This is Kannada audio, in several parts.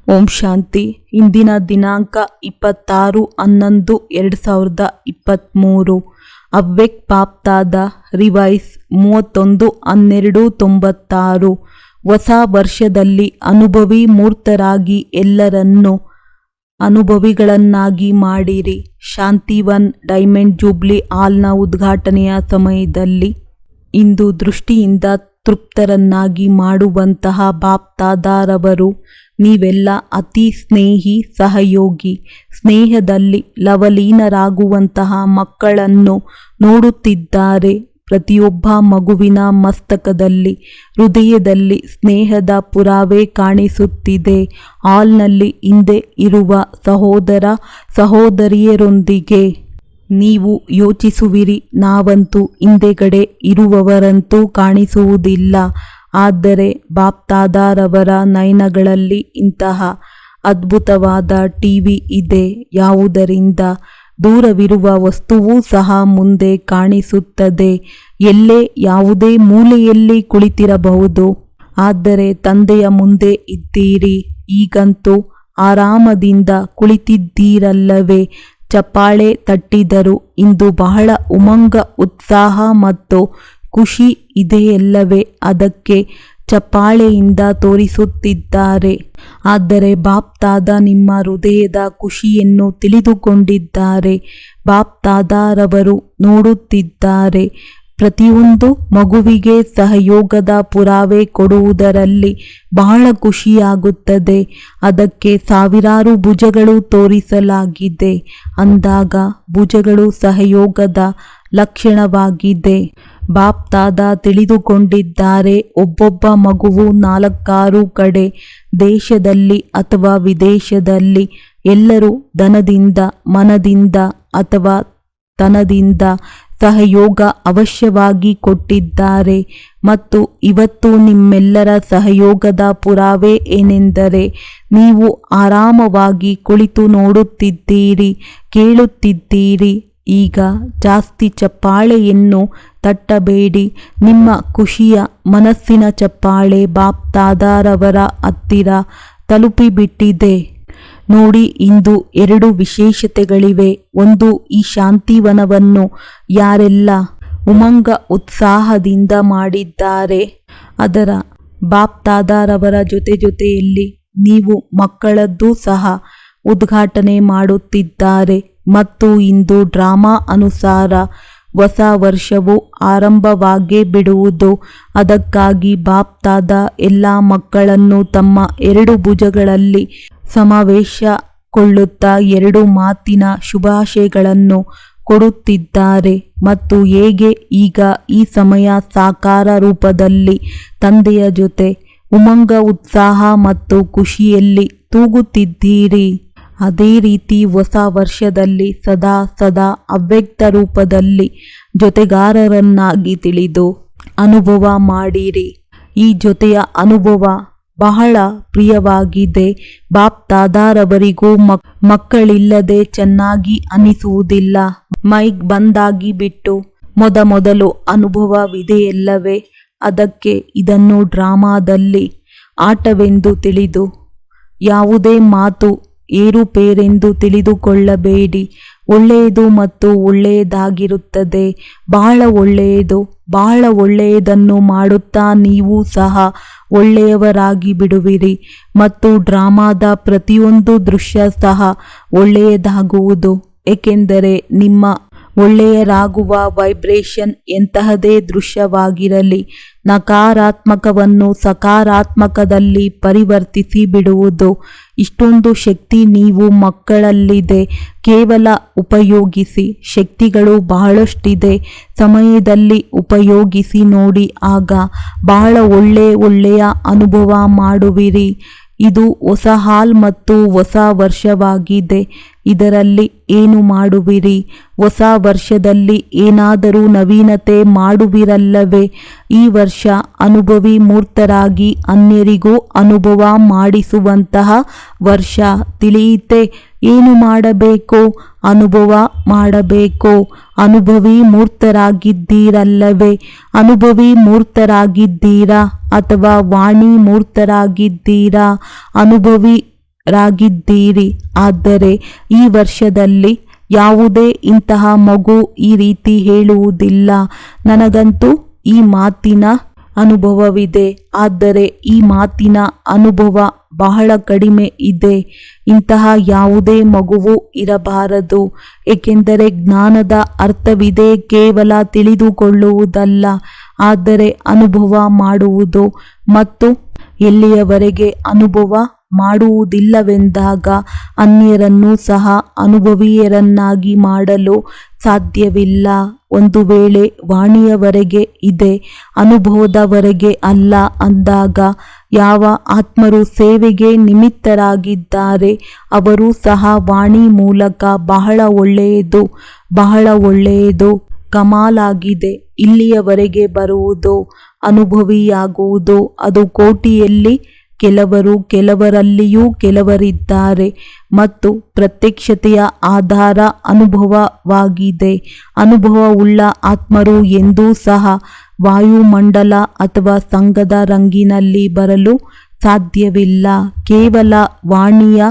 ಓಂ ಶಾಂತಿ. ಇಂದಿನ ದಿನಾಂಕ 26/11/2023. ಅವ್ಯಕ್ತ ಬಾಪ್ತಾದ ರಿವೈಸ್ 31/12/96. ಹೊಸ ವರ್ಷದಲ್ಲಿ ಅನುಭವಿ ಮೂರ್ತರಾಗಿ ಎಲ್ಲರನ್ನೂ ಅನುಭವಿಗಳನ್ನಾಗಿ ಮಾಡಿರಿ. ಶಾಂತಿವನ್ ಡೈಮಂಡ್ ಜೂಬ್ಲಿ ಹಾಲ್ನ ಉದ್ಘಾಟನೆಯ ಸಮಯದಲ್ಲಿ ಇಂದು ದೃಷ್ಟಿಯಿಂದ ತೃಪ್ತರನ್ನಾಗಿ ಮಾಡುವಂತಹ ಬಾಪ್ತಾದಾರವರು ನೀವೆಲ್ಲ ಅತಿ ಸ್ನೇಹಿ ಸಹಯೋಗಿ, ಸ್ನೇಹದಲ್ಲಿ ಲವಲೀನರಾಗುವಂತಹ ಮಕ್ಕಳನ್ನು ನೋಡುತ್ತಿದ್ದಾರೆ. ಪ್ರತಿಯೊಬ್ಬ ಮಗುವಿನ ಮಸ್ತಕದಲ್ಲಿ ಹೃದಯದಲ್ಲಿ ಸ್ನೇಹದ ಪುರಾವೆ ಕಾಣಿಸುತ್ತಿದೆ. ಹಾಲ್ನಲ್ಲಿ ಹಿಂದೆ ಇರುವ ಸಹೋದರ ಸಹೋದರಿಯರೊಂದಿಗೆ ನೀವು ಯೋಚಿಸುವಿರಿ, ನಾವಂತೂ ಹಿಂದೆಗಡೆ ಇರುವವರಂತೂ ಕಾಣಿಸುವುದಿಲ್ಲ. ಆದರೆ ಬಾಪ್ತಾದಾರವರ ನಯನಗಳಲ್ಲಿ ಇಂತಹ ಅದ್ಭುತವಾದ ಟಿವಿ ಇದೆ, ಯಾವುದರಿಂದ ದೂರವಿರುವ ವಸ್ತುವೂ ಸಹ ಮುಂದೆ ಕಾಣಿಸುತ್ತದೆ. ಎಲ್ಲೇ ಯಾವುದೇ ಮೂಲೆಯಲ್ಲಿ ಕುಳಿತಿರಬಹುದು, ಆದರೆ ತಂದೆಯ ಮುಂದೆ ಇದ್ದೀರಿ. ಈಗಂತೂ ಆರಾಮದಿಂದ ಕುಳಿತಿದ್ದೀರಲ್ಲವೇ? ಚಪ್ಪಾಳೆ ತಟ್ಟಿದರು. ಇಂದು ಬಹಳ ಉಮಂಗ, ಉತ್ಸಾಹ ಮತ್ತು ಖುಷಿ ಇದೆಯಲ್ಲವೇ? ಅದಕ್ಕೆ ಚಪ್ಪಾಳೆಯಿಂದ ತೋರಿಸುತ್ತಿದ್ದಾರೆ. ಆದರೆ ಬಾಪ್ತಾದ ನಿಮ್ಮ ಹೃದಯದ ಖುಷಿಯನ್ನು ತಿಳಿದುಕೊಂಡಿದ್ದಾರೆ. ಬಾಪ್ತಾದಾರವರು ನೋಡುತ್ತಿದ್ದಾರೆ. ಪ್ರತಿಯೊಂದು ಮಗುವಿಗೆ ಸಹಯೋಗದ ಪುರಾವೆ ಕೊಡುವುದರಲ್ಲಿ ಬಹಳ ಖುಷಿಯಾಗುತ್ತದೆ. ಅದಕ್ಕೆ ಸಾವಿರಾರು ಭುಜಗಳು ತೋರಿಸಲಾಗಿದೆ. ಅಂದಾಗ ಭುಜಗಳು ಸಹಯೋಗದ ಲಕ್ಷಣವಾಗಿದೆ. ಬಾಪ್ತಾದ ತಿಳಿದುಕೊಂಡಿದ್ದಾರೆ. ಒಬ್ಬೊಬ್ಬ ಮಗುವು 4-6 ಕಡೆ ದೇಶದಲ್ಲಿ ಅಥವಾ ವಿದೇಶದಲ್ಲಿ ಎಲ್ಲರೂ ಧನದಿಂದ, ಮನದಿಂದ ಅಥವಾ ತನದಿಂದ ಸಹಯೋಗ ಅವಶ್ಯವಾಗಿ ಕೊಟ್ಟಿದ್ದಾರೆ. ಮತ್ತು ಇವತ್ತು ನಿಮ್ಮೆಲ್ಲರ ಸಹಯೋಗದ ಪುರಾವೆ ಏನೆಂದರೆ ನೀವು ಆರಾಮವಾಗಿ ಕುಳಿತು ನೋಡುತ್ತಿದ್ದೀರಿ, ಕೇಳುತ್ತಿದ್ದೀರಿ. ಈಗ ಜಾಸ್ತಿ ಚಪ್ಪಾಳೆಯನ್ನು ತಟ್ಟಬೇಡಿ. ನಿಮ್ಮ ಖುಷಿಯ ಮನಸ್ಸಿನ ಚಪ್ಪಾಳೆ ಬಾಪ್ತಾದಾರವರ ಹತ್ತಿರ ತಲುಪಿಬಿಟ್ಟಿದೆ. ನೋಡಿ, ಇಂದು 2 ವಿಶೇಷತೆಗಳಿವೆ. ಒಂದು, ಈ ಶಾಂತಿವನವನ್ನು ಯಾರೆಲ್ಲ ಉಮಂಗ ಉತ್ಸಾಹದಿಂದ ಮಾಡಿದ್ದಾರೆ, ಅದರ ಬಾಪ್ತಾದಾರವರ ಜೊತೆಯಲ್ಲಿ ನೀವು ಮಕ್ಕಳದ್ದು ಸಹ ಉದ್ಘಾಟನೆ ಮಾಡುತ್ತಿದ್ದಾರೆ. ಮತ್ತು ಇಂದು ಡ್ರಾಮಾ ಅನುಸಾರ ಹೊಸ ವರ್ಷವು ಆರಂಭವಾಗೇ ಬಿಡುವುದು. ಅದಕ್ಕಾಗಿ ಬಾಪ್ತಾದ ಎಲ್ಲ ಮಕ್ಕಳನ್ನು ತಮ್ಮ 2 ಭುಜಗಳಲ್ಲಿ ಸಮಾವೇಶಗೊಳ್ಳುತ್ತಾ 2 ಮಾತಿನ ಶುಭಾಶಯಗಳನ್ನು ಕೊಡುತ್ತಿದ್ದಾರೆ. ಮತ್ತು ಹೇಗೆ ಈಗ ಈ ಸಮಯ ಸಾಕಾರ ರೂಪದಲ್ಲಿ ತಂದೆಯ ಜೊತೆ ಉಮಂಗ, ಉತ್ಸಾಹ ಮತ್ತು ಖುಷಿಯಲ್ಲಿ ತೂಗುತ್ತಿದ್ದೀರಿ, ಅದೇ ರೀತಿ ಹೊಸ ವರ್ಷದಲ್ಲಿ ಸದಾ ಸದಾ ಅವ್ಯಕ್ತ ರೂಪದಲ್ಲಿ ಜೊತೆಗಾರರನ್ನಾಗಿ ತಿಳಿದು ಅನುಭವ ಮಾಡಿರಿ. ಈ ಜೊತೆಯ ಅನುಭವ ಬಹಳ ಪ್ರಿಯವಾಗಿದೆ. ಬಾಪ್ತಾದಾರವರಿಗೂ ಮಕ್ಕಳಿಲ್ಲದೆ ಚೆನ್ನಾಗಿ ಅನಿಸುವುದಿಲ್ಲ. ಮೈಕ್ ಬಂದಾಗಿ ಬಿಟ್ಟು ಮೊದಲು ಅನುಭವವಿದೆಯಲ್ಲವೇ? ಅದಕ್ಕೆ ಇದನ್ನು ಡ್ರಾಮಾದಲ್ಲಿ ಆಟವೆಂದು ತಿಳಿದು ಯಾವುದೇ ಮಾತು ಏರುಪೇರೆಂದು ತಿಳಿದುಕೊಳ್ಳಬೇಡಿ. ಒಳ್ಳೆಯದು ಮತ್ತು ಒಳ್ಳೆಯದಾಗಿರುತ್ತದೆ. ಬಹಳ ಒಳ್ಳೆಯದು. ಬಹಳ ಒಳ್ಳೆಯದನ್ನು ಮಾಡುತ್ತಾ ನೀವು ಸಹ ಒಳ್ಳೆಯವರಾಗಿ ಬಿಡುವಿರಿ. ಮತ್ತು ಡ್ರಾಮಾದ ಪ್ರತಿಯೊಂದು ದೃಶ್ಯ ಸಹ ಒಳ್ಳೆಯದಾಗುವುದು. ಏಕೆಂದರೆ ನಿಮ್ಮ ಒಳ್ಳೆಯರಾಗುವ ವೈಬ್ರೇಷನ್ ಎಂತಹದೇ ದೃಶ್ಯವಾಗಿರಲಿ, ನಕಾರಾತ್ಮಕವನ್ನು ಸಕಾರಾತ್ಮಕದಲ್ಲಿ ಪರಿವರ್ತಿಸಿ ಬಿಡುವುದು. ಇಷ್ಟೊಂದು ಶಕ್ತಿ ನೀವು ಮಕ್ಕಳಲ್ಲಿದೆ. ಕೇವಲ ಉಪಯೋಗಿಸಿ. ಶಕ್ತಿಗಳು ಬಹಳಷ್ಟಿದೆ. ಸಮಯದಲ್ಲಿ ಉಪಯೋಗಿಸಿ ನೋಡಿ. ಆಗ ಬಹಳ ಒಳ್ಳೆಯ ಅನುಭವ ಮಾಡುವಿರಿ. ಇದು ಹೊಸ ಹಾಲ್ ಮತ್ತು ಹೊಸ ವರ್ಷವಾಗಿದೆ. ಇದರಲ್ಲಿ ಏನು ಮಾಡುವಿರಿ? ಹೊಸ ವರ್ಷದಲ್ಲಿ ಏನಾದರೂ ನವೀನತೆ ಮಾಡುವಿರಲ್ಲವೇ? ಈ ವರ್ಷ ಅನುಭವಿ ಮೂರ್ತರಾಗಿ ಅನ್ಯರಿಗೂ ಅನುಭವ ಮಾಡಿಸುವಂತಹ ವರ್ಷ. ತಿಳಿಯಿತೆ? ಏನು ಮಾಡಬೇಕು? ಅನುಭವ ಮಾಡಬೇಕು. ಅನುಭವಿ ಮೂರ್ತರಾಗಿದ್ದೀರಲ್ಲವೇ? ಅನುಭವಿ ಮೂರ್ತರಾಗಿದ್ದೀರಾ ಅಥವಾ ವಾಣಿ ಮೂರ್ತರಾಗಿದ್ದೀರಾ? ಅನುಭವಿ ರಾಗಿದ್ದೀರಿ. ಆದರೆ ಈ ವರ್ಷದಲ್ಲಿ ಯಾವುದೇ ಇಂತಹ ಮಗು ಈ ರೀತಿ ಹೇಳುವುದಿಲ್ಲ. ನನಗಂತೂ ಈ ಮಾತಿನ ಅನುಭವವಿದೆ. ಆದರೆ ಈ ಮಾತಿನ ಅನುಭವ ಬಹಳ ಕಡಿಮೆ ಇದೆ. ಇಂತಹ ಯಾವುದೇ ಮಗುವು ಇರಬಾರದು. ಏಕೆಂದರೆ ಜ್ಞಾನದ ಅರ್ಥವಿದೆ ಕೇವಲ ತಿಳಿದುಕೊಳ್ಳುವುದಲ್ಲ, ಆದರೆ ಅನುಭವ ಮಾಡುವುದು. ಮತ್ತು ಎಲ್ಲಿಯವರೆಗೆ ಅನುಭವ ಮಾಡುವುದಿಲ್ಲವೆಂದಾಗ ಅನ್ಯರನ್ನೂ ಸಹ ಅನುಭವೀಯರನ್ನಾಗಿ ಮಾಡಲು ಸಾಧ್ಯವಿಲ್ಲ. ಒಂದು ವೇಳೆ ವಾಣಿಯವರೆಗೆ ಇದೆ, ಅನುಭವದವರೆಗೆ ಅಲ್ಲ ಅಂದಾಗ ಯಾವ ಆತ್ಮರು ಸೇವೆಗೆ ನಿಮಿತ್ತರಾಗಿದ್ದಾರೆ ಅವರು ಸಹ ವಾಣಿ ಮೂಲಕ ಬಹಳ ಒಳ್ಳೆಯದು, ಬಹಳ ಒಳ್ಳೆಯದು, ಕಮಾಲಾಗಿದೆ, ಇಲ್ಲಿಯವರೆಗೆ ಬರುವುದು, ಅನುಭವಿಯಾಗುವುದು, ಅದು ಕೋಟಿಯಲ್ಲಿ ಕೆಲವರು, ಕೆಲವರಲ್ಲಿಯೂ ಕೆಲವರಿದ್ದಾರೆ. ಮತ್ತು ಪ್ರತ್ಯಕ್ಷತೆಯ ಆಧಾರ ಅನುಭವವಾಗಿದೆ. ಅನುಭವವುಳ್ಳ ಆತ್ಮರು ಎಂದೂ ಸಹ ವಾಯುಮಂಡಲ ಅಥವಾ ಸಂಘದ ರಂಗಿನಲ್ಲಿ ಬರಲು ಸಾಧ್ಯವಿಲ್ಲ. ಕೇವಲ ವಾಣಿಯ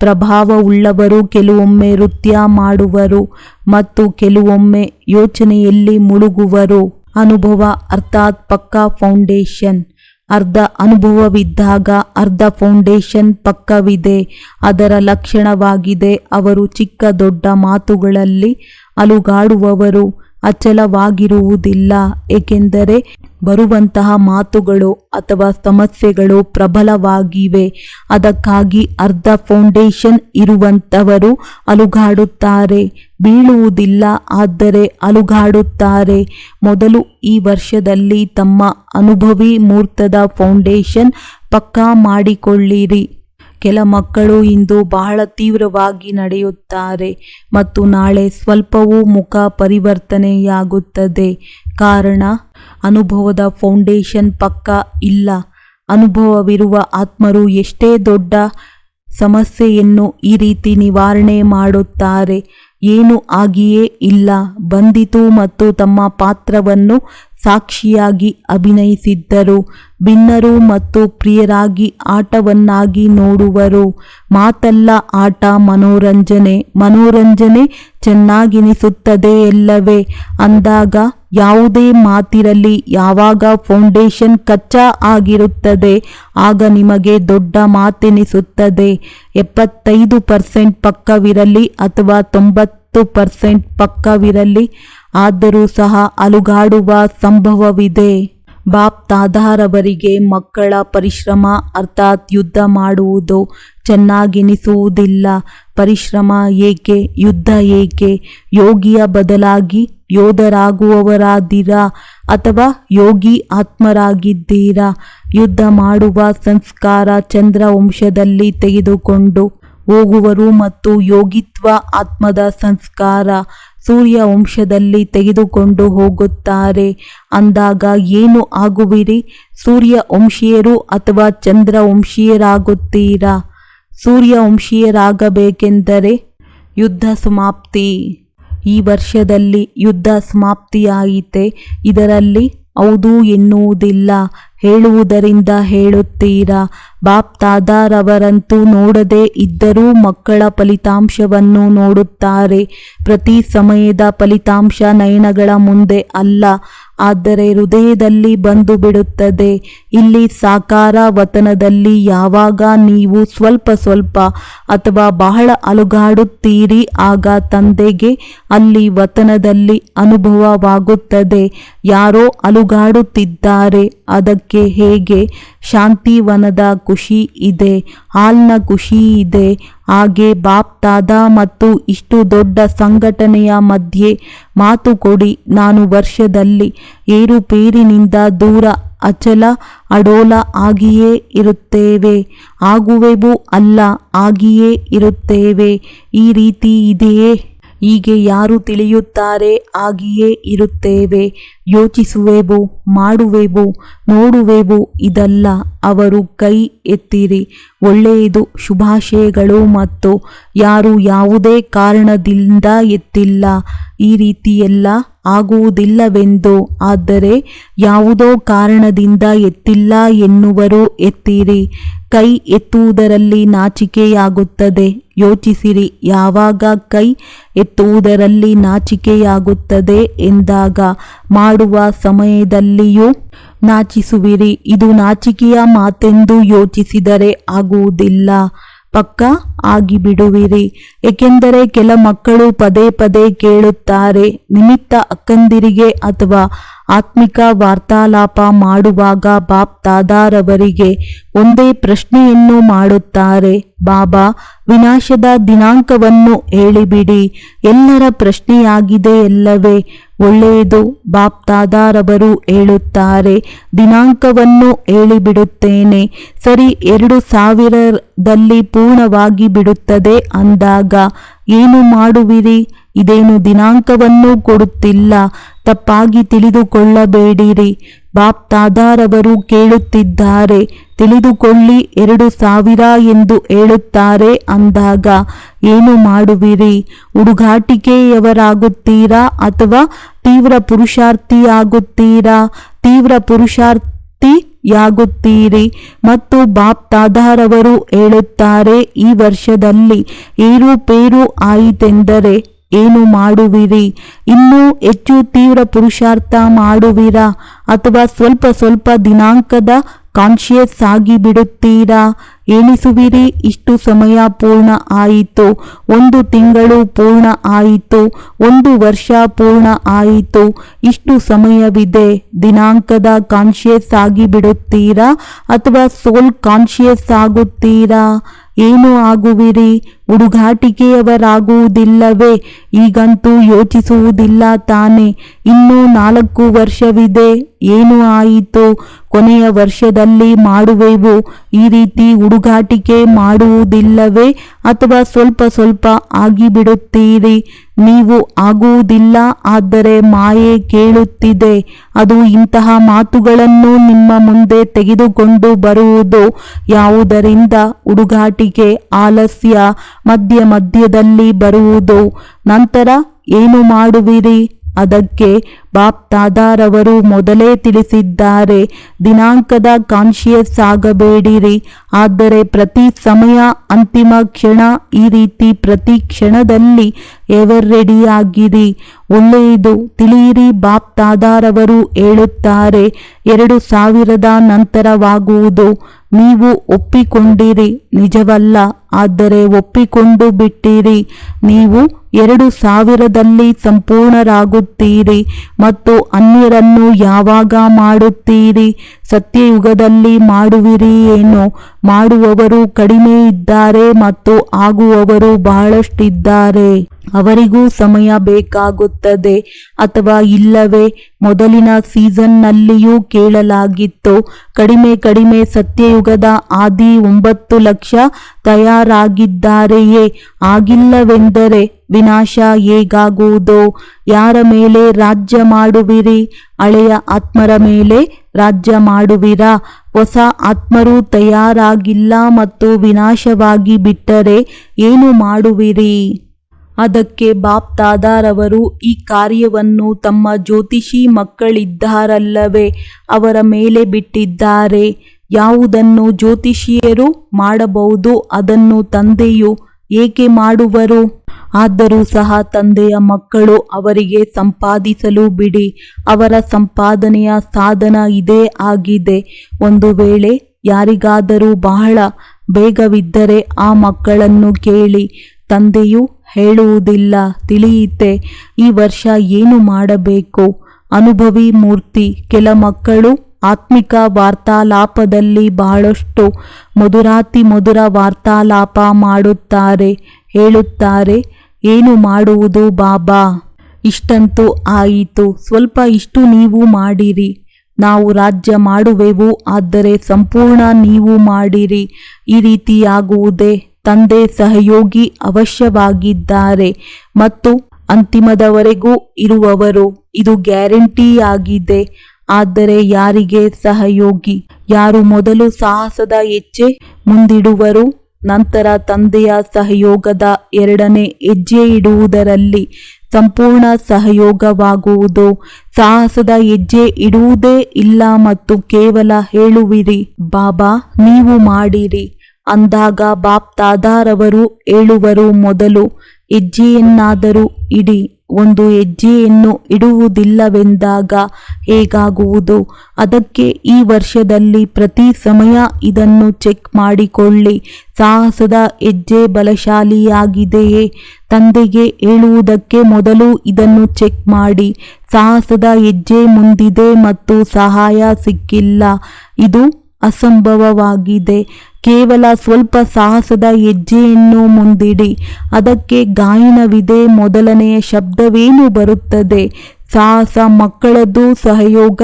ಪ್ರಭಾವವುಳ್ಳವರು ಕೆಲವೊಮ್ಮೆ ನೃತ್ಯ ಮಾಡುವರು ಮತ್ತು ಕೆಲವೊಮ್ಮೆ ಯೋಚನೆಯಲ್ಲಿ ಮುಳುಗುವರು. ಅನುಭವ ಅರ್ಥಾತ್ ಪಕ್ಕಾ ಫೌಂಡೇಶನ್. ಅರ್ಧ ಅನುಭವವಿದ್ದಾಗ ಅರ್ಧ ಫೌಂಡೇಶನ್ ಪಕ್ಕವಿದೆ. ಅದರ ಲಕ್ಷಣವಾಗಿದೆ ಅವರು ಚಿಕ್ಕ ದೊಡ್ಡ ಮಾತುಗಳಲ್ಲಿ ಅಲುಗಾಡುವವರು, ಅಚಲವಾಗಿರುವುದಿಲ್ಲ. ಏಕೆಂದರೆ ಬರುವಂತಹ ಮಾತುಗಳು ಅಥವಾ ಸಮಸ್ಯೆಗಳು ಪ್ರಬಲವಾಗಿವೆ. ಅದಕ್ಕಾಗಿ ಅರ್ಧ ಫೌಂಡೇಶನ್ ಇರುವಂಥವರು ಅಲುಗಾಡುತ್ತಾರೆ, ಬೀಳುವುದಿಲ್ಲ, ಆದರೆ ಅಲುಗಾಡುತ್ತಾರೆ. ಮೊದಲು ಈ ವರ್ಷದಲ್ಲಿ ತಮ್ಮ ಅನುಭವಿ ಮೂರ್ತದ ಫೌಂಡೇಶನ್ ಪಕ್ಕಾ ಮಾಡಿಕೊಳ್ಳಿರಿ. ಕೆಲ ಮಕ್ಕಳು ಇಂದು ಬಹಳ ತೀವ್ರವಾಗಿ ನಡೆಯುತ್ತಾರೆ ಮತ್ತು ನಾಳೆ ಸ್ವಲ್ಪವೂ ಮುಖ ಪರಿವರ್ತನೆಯಾಗುತ್ತದೆ. ಕಾರಣ ಅನುಭವದ ಫೌಂಡೇಶನ್ ಪಕ್ಕಾ ಇಲ್ಲ. ಅನುಭವವಿರುವ ಆತ್ಮರು ಎಷ್ಟೇ ದೊಡ್ಡ ಸಮಸ್ಯೆಯನ್ನು ಈ ರೀತಿ ನಿವಾರಣೆ ಮಾಡುತ್ತಾರೆ. ಏನು ಆಗಿಯೇ ಇಲ್ಲ, ಬಂದಿತು ಮತ್ತು ತಮ್ಮ ಪಾತ್ರವನ್ನು ಸಾಕ್ಷಿಯಾಗಿ ಅಭಿನಯಿಸಿದ್ದರು. ಭಿನ್ನರು ಮತ್ತು ಪ್ರಿಯರಾಗಿ ಆಟವನ್ನಾಗಿ ನೋಡುವರು. ಮಾತಲ್ಲ ಆಟ, ಮನೋರಂಜನೆ. ಮನೋರಂಜನೆ ಚೆನ್ನಾಗಿನಿಸುತ್ತದೆಯಲ್ಲವೇ ಅಂದಾಗ ಯಾವುದೇ ಮಾತಿರಲಿ, ಯಾವಾಗ ಫೌಂಡೇಶನ್ ಕಚ್ಚಾ ಆಗಿರುತ್ತದೆ ಆಗ ನಿಮಗೆ ದೊಡ್ಡ ಮಾತೆನಿಸುತ್ತದೆ. 75% ಪಕ್ಕವಿರಲಿ ಅಥವಾ 90% ಪಕ್ಕವಿರಲಿ, ಆದರೂ ಸಹ ಅಲುಗಾಡುವ ಸಂಭವವಿದೆ. ಬಾಪ್ ದಾದಾರವರಿಗೆ ಮಕ್ಕಳ ಪರಿಶ್ರಮ ಅರ್ಥಾತ್ ಯುದ್ಧ ಮಾಡುವುದು ಚೆನ್ನಾಗಿನಿಸುವುದಿಲ್ಲ. ಪರಿಶ್ರಮ ಏಕೆ, ಯುದ್ಧ ಏಕೆ? ಯೋಗಿಯ ಬದಲಾಗಿ ಯೋಧರಾಗುವವರಾದಿರಾ ಅಥವಾ ಯೋಗಿ ಆತ್ಮರಾಗಿದ್ದೀರಾ? ಯುದ್ಧ ಮಾಡುವ ಸಂಸ್ಕಾರ ಚಂದ್ರವಂಶದಲ್ಲಿ ತೆಗೆದುಕೊಂಡು ಹೋಗುವರು ಮತ್ತು ಯೋಗಿತ್ವ ಆತ್ಮದ ಸಂಸ್ಕಾರ ಸೂರ್ಯ ವಂಶದಲ್ಲಿ ತೆಗೆದುಕೊಂಡು ಹೋಗುತ್ತಾರೆ. ಅಂದಾಗ ಏನು ಆಗುವಿರಿ? ಸೂರ್ಯವಂಶೀಯರು ಅಥವಾ ಚಂದ್ರವಂಶೀಯರಾಗುತ್ತೀರಾ? ಸೂರ್ಯವಂಶೀಯರಾಗಬೇಕೆಂದರೆ ಯುದ್ಧ ಸಮಾಪ್ತಿ. ಈ ವರ್ಷದಲ್ಲಿ ಯುದ್ಧ ಸಮಾಪ್ತಿಯಾಯಿತೆ. ಇದರಲ್ಲಿ ಹೌದು ಎನ್ನುವುದಿಲ್ಲ, ಹೇಳುವುದರಿಂದ ಹೇಳುತ್ತೀರಾ. ಬಾಪ್ ದಾದಾರವರಂತೂ ನೋಡದೇ ಇದ್ದರೂ ಮಕ್ಕಳ ಫಲಿತಾಂಶವನ್ನು ನೋಡುತ್ತಾರೆ. ಪ್ರತಿ ಸಮಯದ ಫಲಿತಾಂಶ ನಯನಗಳ ಮುಂದೆ ಅಲ್ಲ, ಆದರೆ ಹೃದಯದಲ್ಲಿ ಬಂದು ಬಿಡುತ್ತದೆ. ಇಲ್ಲಿ ಸಾಕಾರ ವತನದಲ್ಲಿ ಯಾವಾಗ ನೀವು ಸ್ವಲ್ಪ ಸ್ವಲ್ಪ ಅಥವಾ ಬಹಳ ಅಲುಗಾಡುತ್ತೀರಿ ಆಗ ತಂದೆಗೆ ಅಲ್ಲಿ ವತನದಲ್ಲಿ ಅನುಭವವಾಗುತ್ತದೆ. ಯಾರೋ ಅಲುಗಾಡುತ್ತಿದ್ದಾರೆ, ಅದಕ್ಕೆ ಹೇಗೆ ಶಾಂತಿವನದ ಖುಷಿ ಇದೆ, ಹಾಲ್ನ ಖುಷಿ ಇದೆ, ಹಾಗೆ ಬಾಪ್ ದಾದಾ ಮತ್ತು ಇಷ್ಟು ದೊಡ್ಡ ಸಂಘಟನೆಯ ಮಧ್ಯೆ ಮಾತು ಕೊಡಿ. ನಾನು ವರ್ಷದಲ್ಲಿ ಏರುಪೇರಿನಿಂದ ದೂರ ಅಚಲ ಅಡೋಲ ಆಗಿಯೇ ಇರುತ್ತೇವೆ, ಆಗುವೆವು ಅಲ್ಲ, ಆಗಿಯೇ ಇರುತ್ತೇವೆ. ಈ ರೀತಿ ಇದೆಯೇ? ಹೀಗೆ ಯಾರು ತಿಳಿಯುತ್ತಾರೆ? ಆಗಿಯೇ ಇರುತ್ತೇವೆ, ಯೋಚಿಸುವೆವು, ಮಾಡುವೆವು, ನೋಡುವೆವು. ಇದಲ್ಲ. ಅವರು ಕೈ ಎತ್ತಿರಿ. ಒಳ್ಳೆಯದು, ಶುಭಾಶಯಗಳು. ಮತ್ತು ಯಾರು ಯಾವುದೇ ಕಾರಣದಿಂದ ಎತ್ತಿಲ್ಲ. ಈ ರೀತಿಯೆಲ್ಲ ಆಗುವುದಿಲ್ಲವೆಂದು. ಆದರೆ ಯಾವುದೋ ಕಾರಣದಿಂದ ಎತ್ತಿಲ್ಲ ಎನ್ನುವರು, ಎತ್ತಿರಿ. ಕೈ ಎತ್ತುವುದರಲ್ಲಿ ನಾಚಿಕೆಯಾಗುತ್ತದೆ. ಯೋಚಿಸಿರಿ, ಯಾವಾಗ ಕೈ ಎತ್ತುವುದರಲ್ಲಿ ನಾಚಿಕೆಯಾಗುತ್ತದೆ ಎಂದಾಗ ಮಾಡುವ ಸಮಯದಲ್ಲಿಯೂ ನಾಚಿಸುವಿರಿ. ಇದು ನಾಚಿಕೆಯ ಮಾತೆಂದು ಯೋಚಿಸಿದರೆ ಆಗುವುದಿಲ್ಲ, ಪಕ್ಕ ಆಗಿಬಿಡುವಿರಿ. ಏಕೆಂದರೆ ಕೆಲ ಮಕ್ಕಳು ಪದೇ ಪದೇ ಕೇಳುತ್ತಾರೆ. ನಿಮಿತ್ತ ಅಕ್ಕಂದಿರಿಗೆ ಅಥವಾ ಆತ್ಮಿಕ ವಾರ್ತಾಲಾಪ ಮಾಡುವಾಗ ಬಾಪ್ ದಾದಾರವರಿಗೆ ಒಂದೇ ಪ್ರಶ್ನೆಯನ್ನು ಮಾಡುತ್ತಾರೆ, ಬಾಬಾ, ವಿನಾಶದ ದಿನಾಂಕವನ್ನು ಹೇಳಿಬಿಡಿ. ಎಲ್ಲರ ಪ್ರಶ್ನೆಯಾಗಿದೆ ಎಲ್ಲವೇ? ಒಳ್ಳೆಯದು. ಬಾಪ್ ದಾದಾರವರು ಹೇಳುತ್ತಾರೆ, ದಿನಾಂಕವನ್ನು ಹೇಳಿಬಿಡುತ್ತೇನೆ. ಸರಿ, 2000ರಲ್ಲಿ ಪೂರ್ಣವಾಗಿ ಬಿಡುತ್ತದೆ ಅಂದಾಗ ಏನು ಮಾಡುವಿರಿ? ಇದೇನು ದಿನಾಂಕವನ್ನು ಕೊಡುತ್ತಿಲ್ಲ, ತಪ್ಪಾಗಿ ತಿಳಿದುಕೊಳ್ಳಬೇಡಿರಿ. ಬಾಪ್ ದಾದಾರವರು ಕೇಳುತ್ತಿದ್ದಾರೆ, ತಿಳಿದುಕೊಳ್ಳಿ. 2000 ಎಂದು ಹೇಳುತ್ತಾರೆ ಅಂದಾಗ ಏನು ಮಾಡುವಿರಿ? ಹುಡುಗಾಟಿಕೆಯವರಾಗುತ್ತೀರಾ ಅಥವಾ ತೀವ್ರ ಪುರುಷಾರ್ಥಿಯಾಗುತ್ತೀರಾ? ತೀವ್ರ ಪುರುಷಾರ್ಥಿಯಾಗುತ್ತೀರಿ. ಮತ್ತು ಬಾಪ್ ದಾದಾರವರು ಹೇಳುತ್ತಾರೆ, ಈ ವರ್ಷದಲ್ಲಿ ಏರುಪೇರು ಆಯಿತೆಂದರೆ ಏನು ಮಾಡುವಿರಿ? ಇನ್ನೂ ಹೆಚ್ಚು ತೀವ್ರ ಪುರುಷಾರ್ಥ ಮಾಡುವಿರಾ ಅಥವಾ ಸ್ವಲ್ಪ ಸ್ವಲ್ಪ ದಿನಾಂಕದ ಕಾನ್ಶಿಯಸ್ ಆಗಿ ಬಿಡುತ್ತೀರಾ? ಎಣಿಸುವಿರಿ, ಇಷ್ಟು ಸಮಯ ಪೂರ್ಣ ಆಯಿತು, 1 ತಿಂಗಳು ಪೂರ್ಣ ಆಯಿತು, 1 ವರ್ಷ ಪೂರ್ಣ ಆಯಿತು, ಇಷ್ಟು ಸಮಯವಿದೆ. ದಿನಾಂಕದ ಕಾನ್ಶಿಯಸ್ ಆಗಿ ಬಿಡುತ್ತೀರಾ ಅಥವಾ ಸೋಲ್ ಕಾನ್ಶಿಯಸ್ ಆಗುತ್ತೀರಾ? ಏನು ಆಗುವಿರಿ? ಹುಡುಗಾಟಿಕೆಯವರಾಗುವುದಿಲ್ಲವೇ? ಈಗಂತೂ ಯೋಚಿಸುವುದಿಲ್ಲ ತಾನೆ? ಇನ್ನೂ 4 ವರ್ಷವಿದೆ. ಏನು ಆಯಿತು? ಕೊನೆಯ ವರ್ಷದಲ್ಲಿ ಮಾಡುವೆವು. ಈ ರೀತಿ ಹುಡುಗಾಟಿಕೆ ಮಾಡುವುದಿಲ್ಲವೇ? ಅಥವಾ ಸ್ವಲ್ಪ ಸ್ವಲ್ಪ ಆಗಿಬಿಡುತ್ತೀರಿ? ನೀವು ಆಗುವುದಿಲ್ಲ. ಆದರೆ ಮಾಯೆ ಕೇಳುತ್ತಿದೆ. ಅದು ಇಂತಹ ಮಾತುಗಳನ್ನು ನಿಮ್ಮ ಮುಂದೆ ತೆಗೆದುಕೊಂಡು ಬರುವುದು. ಯಾವುದರಿಂದ? ಹುಡುಗಾಟಿಕೆ, ಆಲಸ್ಯ ಮಧ್ಯ ಮಧ್ಯದಲ್ಲಿ ಬರುವುದು. ನಂತರ ಏನು ಮಾಡುವಿರಿ? ಅದಕ್ಕೆ ಬಾಪ್ ದಾದಾರವರು ಮೊದಲೇ ತಿಳಿಸಿದ್ದಾರೆ, ದಿನಾಂಕದ ಕಾನ್ಶಿಯಸ್ ಆಗಬೇಡಿರಿ. ಆದರೆ ಪ್ರತಿ ಸಮಯ, ಅಂತಿಮ ಕ್ಷಣ, ಈ ರೀತಿ ಪ್ರತಿ ಕ್ಷಣದಲ್ಲಿ ಎವರ್ ರೆಡಿಯಾಗಿರಿ. ಒಳ್ಳೆಯದು, ತಿಳಿಯಿರಿ. ಬಾಪ್ ದಾದಾರವರು ಹೇಳುತ್ತಾರೆ, 2000 ನಂತರವಾಗುವುದು. ನೀವು ಒಪ್ಪಿಕೊಂಡಿರಿ, ನಿಜವಲ್ಲ, ಆದರೆ ಒಪ್ಪಿಕೊಂಡು ಬಿಟ್ಟಿರಿ. ನೀವು 2000ರಲ್ಲಿ ಸಂಪೂರ್ಣರಾಗುತ್ತೀರಿ. ಮತ್ತು ಅನ್ಯರನ್ನು ಯಾವಾಗ ಮಾಡುತ್ತೀರಿ? ಸತ್ಯಯುಗದಲ್ಲಿ ಮಾಡುವಿರಿ ಏನು? ಮಾಡುವವರು ಕಡಿಮೆ ಇದ್ದಾರೆ ಮತ್ತು ಆಗುವವರು ಬಹಳಷ್ಟಿದ್ದಾರೆ. ಅವರಿಗೂ ಸಮಯ ಬೇಕಾಗುತ್ತದೆ ಅಥವಾ ಇಲ್ಲವೇ? ಮೊದಲಿನ ಸೀಸನ್ನಲ್ಲಿಯೂ ಕೇಳಲಾಗಿತ್ತು, ಕಡಿಮೆ ಕಡಿಮೆ ಸತ್ಯಯುಗದ ಆದಿ 9 ಲಕ್ಷ ತಯಾರಾಗಿದ್ದಾರೆಯೇ? ಆಗಿಲ್ಲವೆಂದರೆ ವಿನಾಶ ಹೇಗಾಗುವುದು? ಯಾರ ಮೇಲೆ ರಾಜ್ಯ ಮಾಡುವಿರಿ? ಹಳೆಯ ಆತ್ಮರ ಮೇಲೆ ರಾಜ್ಯ ಮಾಡುವಿರಾ? ಹೊಸ ಆತ್ಮರು ತಯಾರಾಗಿಲ್ಲ ಮತ್ತು ವಿನಾಶವಾಗಿ ಬಿಟ್ಟರೆ ಏನು ಮಾಡುವಿರಿ? ಅದಕ್ಕೆ ಬಾಪ್ ದಾದಾರವರು ಈ ಕಾರ್ಯವನ್ನು ತಮ್ಮ ಜ್ಯೋತಿಷಿ ಮಕ್ಕಳಿದ್ದಾರಲ್ಲವೇ ಅವರ ಮೇಲೆ ಬಿಟ್ಟಿದ್ದಾರೆ. ಯಾವುದನ್ನು ಜ್ಯೋತಿಷಿಯರು ಮಾಡಬಹುದು ಅದನ್ನು ತಂದೆಯು ಏಕೆ ಮಾಡುವರು? ಆದರೂ ಸಹ ತಂದೆಯ ಮಕ್ಕಳು ಅವರಿಗೆ ಸಂಪಾದಿಸಲು ಬಿಡಿ. ಅವರ ಸಂಪಾದನೆಯ ಸಾಧನ ಇದೇ ಆಗಿದೆ. ಒಂದು ವೇಳೆ ಯಾರಿಗಾದರೂ ಬಹಳ ಬೇಗವಿದ್ದರೆ ಆ ಮಕ್ಕಳನ್ನು ಕೇಳಿ. ತಂದೆಯು ಹೇಳುವುದಿಲ್ಲ, ತಿಳಿಯಿತೆ ಈ ವರ್ಷ ಏನು ಮಾಡಬೇಕು? ಅನುಭವಿ ಮೂರ್ತಿ. ಕೆಲ ಮಕ್ಕಳು ಆತ್ಮಿಕ ವಾರ್ತಾಲಾಪದಲ್ಲಿ ಬಹಳಷ್ಟು ಮಧುರಾತಿ ಮಧುರ ವಾರ್ತಾಲಾಪ ಮಾಡುತ್ತಾರೆ. ಹೇಳುತ್ತಾರೆ, ಏನು ಮಾಡುವುದು ಬಾಬಾ? ಇಷ್ಟಂತೂ ಆಯಿತು, ಸ್ವಲ್ಪ ಇಷ್ಟು ನೀವು ಮಾಡಿರಿ, ನಾವು ರಾಜ್ಯ ಮಾಡುವೆವು. ಆದರೆ ಸಂಪೂರ್ಣ ನೀವು ಮಾಡಿರಿ. ಈ ರೀತಿಯಾಗುವುದೇ? ತಂದೆ ಸಹಯೋಗಿ ಅವಶ್ಯವಾಗಿದ್ದಾರೆ ಮತ್ತು ಅಂತಿಮದವರೆಗೂ ಇರುವವರು. ಇದು ಗ್ಯಾರಂಟಿಯಾಗಿದೆ. ಆದರೆ ಯಾರಿಗೆ ಸಹಯೋಗಿ? ಯಾರು ಮೊದಲು ಸಾಹಸದ ಹೆಜ್ಜೆ ಮುಂದಿಡುವರು, ನಂತರ ತಂದೆಯ ಸಹಯೋಗದ 2ನೇ ಹೆಜ್ಜೆ ಇಡುವುದರಲ್ಲಿ ಸಂಪೂರ್ಣ ಸಹಯೋಗವಾಗುವುದು. ಸಾಹಸದ ಹೆಜ್ಜೆ ಇಡುವುದೇ ಇಲ್ಲ ಮತ್ತು ಕೇವಲ ಹೇಳುವಿರಿ, ಬಾಬಾ ನೀವು ಮಾಡಿರಿ ಅಂದಾಗ ಬಾಪ್ ದಾದಾರವರು ಹೇಳುವರು, ಮೊದಲು ಹೆಜ್ಜೆಯನ್ನಾದರೂ ಇಡಿ. ಒಂದು ಹೆಜ್ಜೆಯನ್ನು ಇಡುವುದಿಲ್ಲವೆಂದಾಗ ಹೇಗಾಗುವುದು? ಅದಕ್ಕೆ ಈ ವರ್ಷದಲ್ಲಿ ಪ್ರತಿ ಸಮಯ ಇದನ್ನು ಚೆಕ್ ಮಾಡಿಕೊಳ್ಳಿ. ಸಾಹಸದ ಹೆಜ್ಜೆ ಬಲಶಾಲಿಯಾಗಿದೆಯೇ? ತಂದೆಗೆ ಹೇಳುವುದಕ್ಕೆ ಮೊದಲು ಇದನ್ನು ಚೆಕ್ ಮಾಡಿ. ಸಾಹಸದ ಹೆಜ್ಜೆ ಮುಂದಿದೆ ಮತ್ತು ಸಹಾಯ ಸಿಕ್ಕಿಲ್ಲ, ಇದು ಅಸಂಭವವಾಗಿದೆ. ಕೇವಲ ಸ್ವಲ್ಪ ಸಾಹಸದ ಹೆಜ್ಜೆಯನ್ನು ಮುಂದಿಡಿ. ಅದಕ್ಕೆ ಗಾಯನವಿದೆ. ಮೊದಲನೆಯ ಶಬ್ದವೇನು ಬರುತ್ತದೆ? ಸಾಹಸ ಮಕ್ಕಳದ್ದು, ಸಹಯೋಗ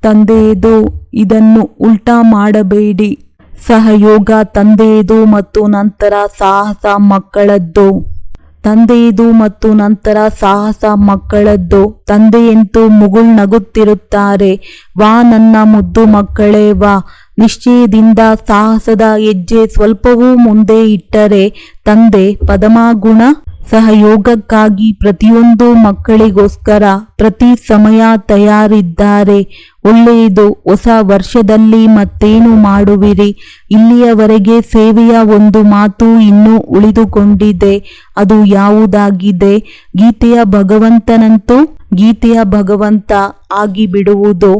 ತಂದೆಯದು. ಇದನ್ನು ಉಲ್ಟಾ ಮಾಡಬೇಡಿ. ಸಹಯೋಗ ತಂದೆಯದು ಮತ್ತು ನಂತರ ಸಾಹಸ ಮಕ್ಕಳದ್ದು. ತಂದೆಯದು ಮತ್ತು ನಂತರ ಸಾಹಸ ಮಕ್ಕಳದ್ದು. ತಂದೆಯಂತೂ ಮುಗುಳ್ನಗುತ್ತಿರುತ್ತಾರೆ, ವಾ ನನ್ನ ಮುದ್ದು ಮಕ್ಕಳೇ ವಾ. ನಿಶ್ಚಯದಿಂದ ಸಾಹಸದ ಹೆಜ್ಜೆ ಸ್ವಲ್ಪವೂ ಮುಂದೆ ಇಟ್ಟರೆ ತಂದೆ ಪದಮಗುಣ ಸಹಯೋಗಕ್ಕಾಗಿ ಪ್ರತಿಯೊಂದು ಮಕ್ಕಳಿಗೋಸ್ಕರ ಪ್ರತಿ ಸಮಯ ತಯಾರಿದ್ದಾರೆ. ಒಳ್ಳೆಯದು. ಹೊಸ ವರ್ಷದಲ್ಲಿ ಮತ್ತೇನು ಮಾಡುವಿರಿ? ಇಲ್ಲಿಯವರೆಗೆ ಸೇವೆಯ ಒಂದು ಮಾತು ಇನ್ನೂ ಉಳಿದುಕೊಂಡಿದೆ. ಅದು ಯಾವುದಾಗಿದೆ? ಗೀತೆಯ ಭಗವಂತ ಆಗಿಬಿಡುವುದು.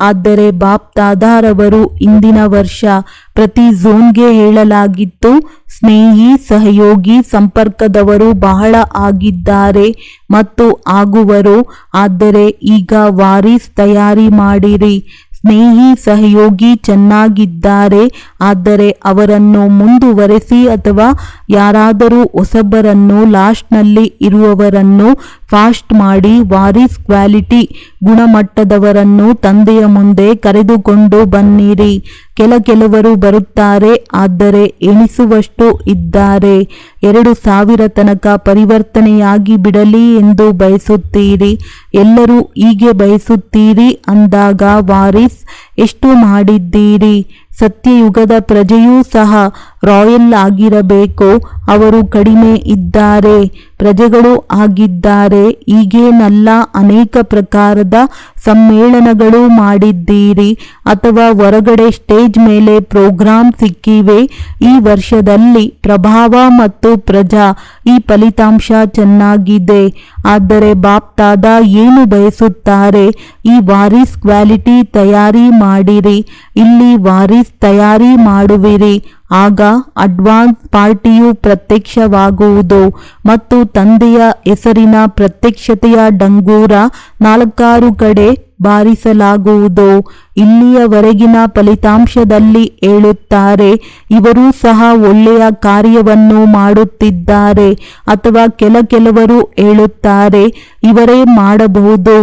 ಆದರೆ ಬಾಪ್ ದಾದಾರವರು ಇಂದಿನ ವರ್ಷ ಪ್ರತಿ ಝೋನ್ಗೆ ಹೇಳಲಾಗಿತ್ತು, ಸ್ನೇಹಿ ಸಹಯೋಗಿ ಸಂಪರ್ಕದವರು ಬಹಳ ಆಗಿದ್ದಾರೆ ಮತ್ತು ಆಗುವರು. ಆದರೆ ಈಗ ವಾರೀಸ್ ತಯಾರಿ ಮಾಡಿರಿ. ಸ್ನೇಹಿ ಸಹಯೋಗಿ ಚೆನ್ನಾಗಿದ್ದಾರೆ, ಆದರೆ ಅವರನ್ನು ಮುಂದುವರೆಸಿ ಅಥವಾ ಯಾರಾದರೂ ಹೊಸಬರನ್ನು ಲಾಸ್ಟ್ನಲ್ಲಿ ಇರುವವರನ್ನು ಫಾಸ್ಟ್ ಮಾಡಿ ವಾರೀಸ್ ಕ್ವಾಲಿಟಿ ಗುಣಮಟ್ಟದವರನ್ನು ತಂದೆಯ ಮುಂದೆ ಕರೆದುಕೊಂಡು ಬನ್ನಿರಿ. ಕೆಲವರು ಬರುತ್ತಾರೆ, ಆದರೆ ಎಣಿಸುವಷ್ಟು ಇದ್ದಾರೆ. 2000 ತನಕ ಪರಿವರ್ತನೆಯಾಗಿ ಬಿಡಲಿ ಎಂದು ಬಯಸುತ್ತೀರಿ. ಎಲ್ಲರೂ ಹೀಗೆ ಬಯಸುತ್ತೀರಿ ಅಂದಾಗ ವಾರೀಸ್ ಎಷ್ಟು ಮಾಡಿದ್ದೀರಿ? ಸತ್ಯಯುಗದ ಪ್ರಜೆಯೂ ಸಹ ರಾಯಲ್ ಆಗಿರಬೇಕು. ಅವರು ಕಡಿಮೆ ಇದ್ದಾರೆ, ಪ್ರಜೆಗಳು ಆಗಿದ್ದಾರೆ. ಹೀಗೇನಲ್ಲ, ಅನೇಕ ಪ್ರಕಾರದ ಸಮ್ಮೇಳನಗಳು ಮಾಡಿದ್ದೀರಿ ಅಥವಾ ಹೊರಗಡೆ ಸ್ಟೇಜ್ ಮೇಲೆ ಪ್ರೋಗ್ರಾಂ ಸಿಕ್ಕಿವೆ. ಈ ವರ್ಷದಲ್ಲಿ ಪ್ರಭಾವ ಮತ್ತು ಪ್ರಜಾ ಈ ಫಲಿತಾಂಶ ಚೆನ್ನಾಗಿದೆ. ಆದರೆ ಬಾಪ್ ದಾದಾ ಏನು ಬಯಸುತ್ತಾರೆ? ಈ ವಾರೀಸ್ ಕ್ವಾಲಿಟಿ ತಯಾರಿ ಮಾಡಿರಿ. ಇಲ್ಲಿ ವಾರೀಸ್ ತಯಾರಿ ಮಾಡುವಿರಿ. ಆಗ ಅಡ್ವಾನ್ಸ್ ಪಾರ್ಟಿಯು ಪ್ರತ್ಯಕ್ಷವಾಗುವುದು ಮತ್ತು ತಂದೆಯ ಹೆಸರಿನ ಪ್ರತ್ಯಕ್ಷತೆಯ ಡಂಗೂರ 4 ಕಡೆ ಬಾರಿಸಲಾಗುವುದು. ಇಲ್ಲಿಯವರೆಗಿನ ಫಲಿತಾಂಶದಲ್ಲಿ ಹೇಳುತ್ತಾರೆ, ಇವರೂ ಸಹ ಒಳ್ಳೆಯ ಕಾರ್ಯವನ್ನು ಮಾಡುತ್ತಿದ್ದಾರೆ. ಅಥವಾ ಕೆಲವರು ಹೇಳುತ್ತಾರೆ, ಇವರೇ ಮಾಡಬಹುದು.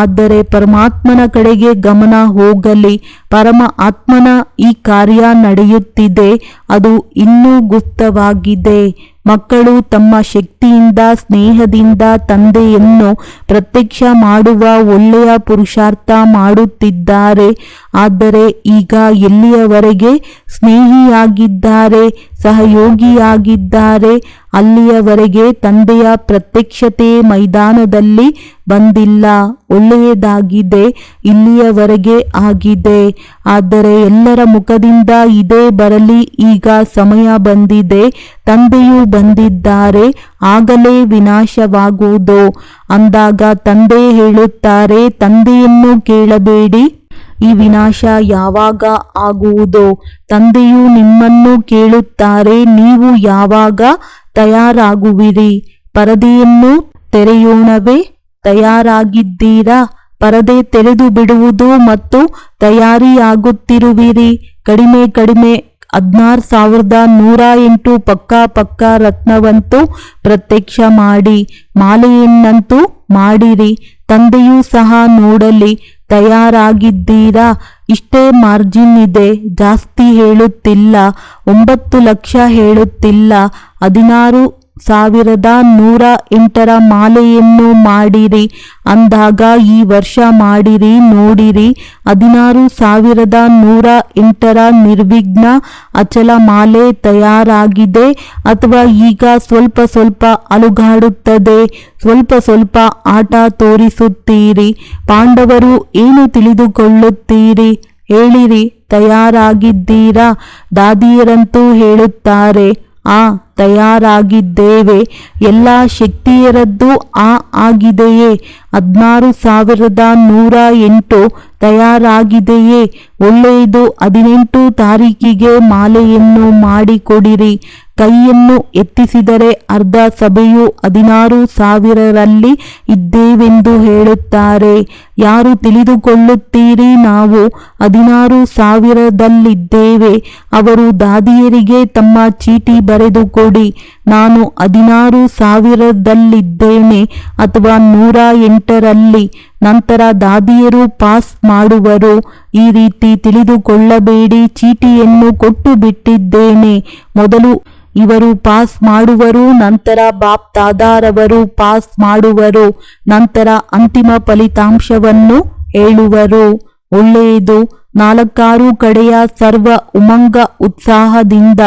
ಆದರೆ ಪರಮಾತ್ಮನ ಕಡೆಗೆ ಗಮನ ಹೋಗಲಿ. ಪರಮ ಆತ್ಮನ ಈ ಕಾರ್ಯ ನಡೆಯುತ್ತಿದೆ, ಅದು ಇನ್ನೂ ಗುಪ್ತವಾಗಿದೆ. ಮಕ್ಕಳು ತಮ್ಮ ಶಕ್ತಿಯಿಂದ ಸ್ನೇಹದಿಂದ ತಂದೆಯನ್ನು ಪ್ರತ್ಯಕ್ಷ ಮಾಡುವ ಒಳ್ಳೆಯ ಪುರುಷಾರ್ಥ ಮಾಡುತ್ತಿದ್ದಾರೆ. ಆದರೆ ಈಗ ಎಲ್ಲಿಯವರೆಗೆ ಸ್ನೇಹಿಯಾಗಿದ್ದಾರೆ, ಸಹಯೋಗಿಯಾಗಿದ್ದಾರೆ, ಅಲ್ಲಿಯವರೆಗೆ ತಂದೆಯ ಪ್ರತ್ಯಕ್ಷತೆ ಮೈದಾನದಲ್ಲಿ ಬಂದಿಲ್ಲ. ಒಳ್ಳೆಯದಾಗಿದೆ, ಇಲ್ಲಿಯವರೆಗೆ ಆಗಿದೆ. ಆದರೆ ಎಲ್ಲರ ಮುಖದಿಂದ ಇದೇ ಬರಲಿ. ಈಗ ಸಮಯ ಬಂದಿದೆ, ತಂದೆಯೂ ಬಂದಿದ್ದಾರೆ, ಆಗಲೇ ವಿನಾಶವಾಗುವುದು ಅಂದಾಗ ತಂದೆ ಹೇಳುತ್ತಾರೆ, ತಂದೆಯನ್ನು ಕೇಳಬೇಡಿ, ಈ ವಿನಾಶ ಯಾವಾಗ ಆಗುವುದೋ? ತಂದೆಯು ನಿಮ್ಮನ್ನು ಕೇಳುತ್ತಾರೆ, ನೀವು ಯಾವಾಗ ತಯಾರಾಗುವಿರಿ? ಪರದೆಯನ್ನು ತೆರೆಯೋಣವೇ? ತಯಾರಾಗಿದ್ದೀರಾ? ಪರದೆ ತೆರೆದು ಬಿಡುವುದು ಮತ್ತು ತಯಾರಿಯಾಗುತ್ತಿರುವಿರಿ. ಕಡಿಮೆ 16,108 ಪಕ್ಕಾ ರತ್ನವಂತೂ ಪ್ರತ್ಯಕ್ಷ ಮಾಡಿ. ಮಾಲೆಯನ್ನಂತೂ ಮಾಡಿರಿ. ತಂದೆಯೂ ಸಹ ನೋಡಲಿ, ತಯಾರಾಗಿದ್ದೀರಾ? ಇಷ್ಟೇ ಮಾರ್ಜಿನ್ ಇದೆ, ಜಾಸ್ತಿ ಹೇಳುತ್ತಿಲ್ಲ. 9 ಲಕ್ಷ ಹೇಳುತ್ತಿಲ್ಲ, 16 14108ರ ಮಾಲೆಯನ್ನು ಮಾಡಿರಿ ಅಂದಾಗ ಈ ವರ್ಷ ಮಾಡಿರಿ ನೋಡಿರಿ 16108ರ ನಿರ್ವಿಘ್ನ ಅಚಲ ಮಾಲೆ ತಯಾರಾಗಿದೆ. ಅಥವಾ ಈಗ ಸ್ವಲ್ಪ ಸ್ವಲ್ಪ ಅಲುಗಾಡುತ್ತದೆ, ಸ್ವಲ್ಪ ಸ್ವಲ್ಪ ಆಟ ತೋರಿಸುತ್ತೀರಿ. ಪಾಂಡವರು ಏನು ತಿಳಿದುಕೊಳ್ಳುತ್ತೀರಿ ಹೇಳಿರಿ, ತಯಾರಾಗಿದ್ದೀರಾ? ದಾದಿಯರಂತೂ ಹೇಳುತ್ತಾರೆ, ತಯಾರಾಗಿದ್ದೇವೆ. ಎಲ್ಲ ಶಕ್ತಿಯರದ್ದು ಆಗಿದೆಯೇ? 16108 ತಯಾರಾಗಿದೆಯೇ? ಒಳ್ಳೆಯದು. 18 ತಾರೀಕಿಗೆ ಮಾಲೆಯನ್ನು ಮಾಡಿಕೊಡಿರಿ. ಕೈಯನ್ನು ಎತ್ತಿಸಿದರೆ ಅರ್ಧ ಸಭೆಯು 16,000ರಲ್ಲಿ ಇದ್ದೇವೆಂದು ಹೇಳುತ್ತಾರೆ. ಯಾರು ತಿಳಿದುಕೊಳ್ಳುತ್ತೀರಿ ನಾವು 16,000ದಲ್ಲಿದ್ದೇವೆ? ಅವರು ದಾದಿಯರಿಗೆ ತಮ್ಮ ಚೀಟಿ ಬರೆದು ಕೊಡಿ, ನಾನು 16,000ದಲ್ಲಿದ್ದೇನೆ ಅಥವಾ 108ರಲ್ಲಿ. ನಂತರ ದಾದಿಯರು ಪಾಸ್ ಮಾಡುವರು. ಈ ರೀತಿ ತಿಳಿದುಕೊಳ್ಳಬೇಡಿ. ಚೀಟಿಯನ್ನು ಕೊಟ್ಟು ಬಿಟ್ಟಿದ್ದೇನೆ. ಮೊದಲು ಇವರು ಪಾಸ್ ಮಾಡುವರು, ನಂತರ ಬಾಪ್ ದಾದಾರವರು ಪಾಸ್ ಮಾಡುವರು, ನಂತರ ಅಂತಿಮ ಫಲಿತಾಂಶವನ್ನು ಹೇಳುವರು. ಒಳ್ಳೆಯದು. 4 ಕಡೆಯ ಸರ್ವ ಉಮಂಗ ಉತ್ಸಾಹದಿಂದ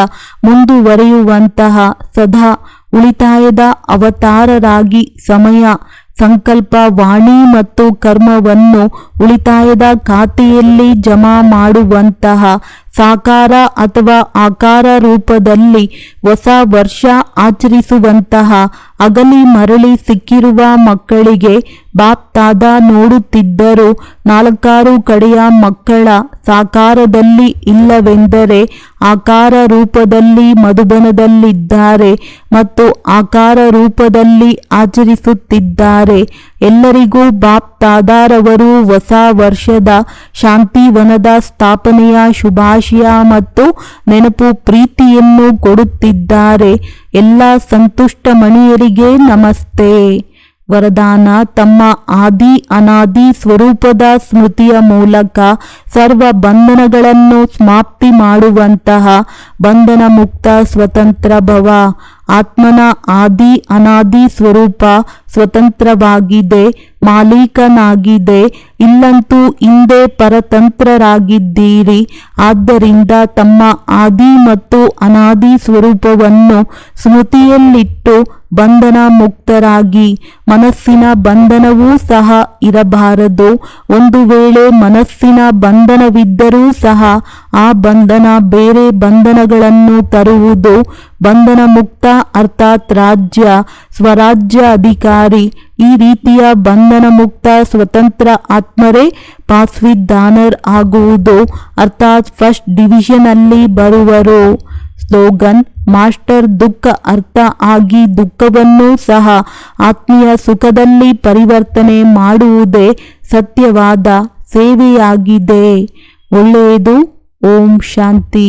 ಮುಂದುವರಿಯುವಂತಹ ಸದಾ ಉಳಿತಾಯದ ಅವತಾರರಾಗಿ ಸಮಯ, ಸಂಕಲ್ಪ, ವಾಣಿ ಮತ್ತು ಕರ್ಮವನ್ನು ಉಳಿತಾಯದ ಖಾತೆಯಲ್ಲಿ ಜಮಾ ಮಾಡುವಂತಹ ಸಾಕಾರ ಅಥವಾ ಆಕಾರ ರೂಪದಲ್ಲಿ ಹೊಸ ವರ್ಷ ಆಚರಿಸುವಂತಹ ಅಗಲಿ ಮರಳಿ ಸಿಕ್ಕಿರುವ ಮಕ್ಕಳಿಗೆ ಬಾಪ್ ದಾದಾ ನೋಡುತ್ತಿದ್ದರು. 4 ಕಡೆಯ ಮಕ್ಕಳ ಸಾಕಾರದಲ್ಲಿ ಇಲ್ಲವೆಂದರೆ ಆಕಾರ ರೂಪದಲ್ಲಿ ಮಧುಬನದಲ್ಲಿದ್ದಾರೆ ಮತ್ತು ಆಕಾರ ರೂಪದಲ್ಲಿ ಆಚರಿಸುತ್ತಿದ್ದಾರೆ. ಎಲ್ಲರಿಗೂ ಬಾಪ್ ದಾದಾರವರು ಹೊಸ ವರ್ಷದ ಶಾಂತಿವನದ ಸ್ಥಾಪನೆಯ ಶುಭಾಶಯ ಮತ್ತು ನೆನಪು ಪ್ರೀತಿಯನ್ನು ಕೊಡುತ್ತಿದ್ದಾರೆ. ಎಲ್ಲ ಸಂತುಷ್ಟ ಮಣಿಯರಿಗೆ ನಮಸ್ತೆ. ವರದಾನ: ತಮ್ಮ ಆದಿ ಅನಾದಿ ಸ್ವರೂಪದ ಸ್ಮೃತಿಯ ಮೂಲಕ ಸರ್ವ ಬಂಧನಗಳನ್ನು ಸಮಾಪ್ತಿ ಮಾಡುವಂತಹ ಬಂಧನ ಮುಕ್ತ ಸ್ವತಂತ್ರ ಭವ. ಆತ್ಮನ ಆದಿ ಅನಾದಿ ಸ್ವರೂಪ ಸ್ವತಂತ್ರವಾಗಿದೆ, ಮಾಲೀಕನಾಗಿದೆ. ಇಲ್ಲಂತೂ ಹಿಂದೆ ಪರತಂತ್ರರಾಗಿದ್ದೀರಿ. ಆದ್ದರಿಂದ ತಮ್ಮ ಆದಿ ಮತ್ತು ಅನಾದಿ ಸ್ವರೂಪವನ್ನು ಸ್ಮೃತಿಯಲ್ಲಿಟ್ಟು ಬಂಧನ ಮುಕ್ತರಾಗಿ. ಮನಸ್ಸಿನ ಬಂಧನವೂ ಸಹ ಇರಬಾರದು. ಒಂದು ವೇಳೆ ಮನಸ್ಸಿನ ಬಂಧನವಿದ್ದರೂ ಸಹ ಆ ಬಂಧನ ಬೇರೆ ಬಂಧನಗಳನ್ನು ತರುವುದು. ಬಂಧನ ಮುಕ್ತ ಅರ್ಥಾತ್ ರಾಜ್ಯ, ಸ್ವರಾಜ್ಯ ಅಧಿಕಾರಿ. ಈ ರೀತಿಯ ಬಂಧನ ಮುಕ್ತ ಸ್ವತಂತ್ರ ಆತ್ಮರೇ ಪಾಸ್ವಿತ್ ದಾನರ್ ಆಗುವುದು ಅರ್ಥಾತ್ ಫಸ್ಟ್ ಡಿವಿಷನ್ ಅಲ್ಲಿ ಬರುವರು. ಸ್ಲೋಗನ್: ಮಾಸ್ಟರ್ ದುಃಖ ಅರ್ಥ ಆಗಿ ದುಃಖವನ್ನು ಸಹ ಆತ್ಮೀಯ ಸುಖದಲ್ಲಿ ಪರಿವರ್ತನೆ ಮಾಡುವುದೇ ಸತ್ಯವಾದ ಸೇವೆಯಾಗಿದೆ. ಒಳ್ಳೆಯದು. ಓಂ ಶಾಂತಿ.